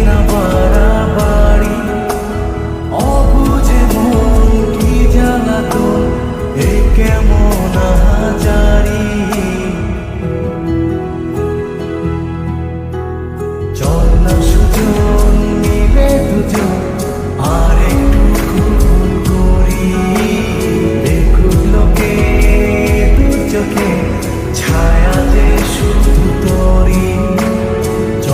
না বাড়াবাড়ি, অবুঝে মন কি জ্বালাতন, এ কেমন আহাজারি। চল না সুজন মিলে দুজন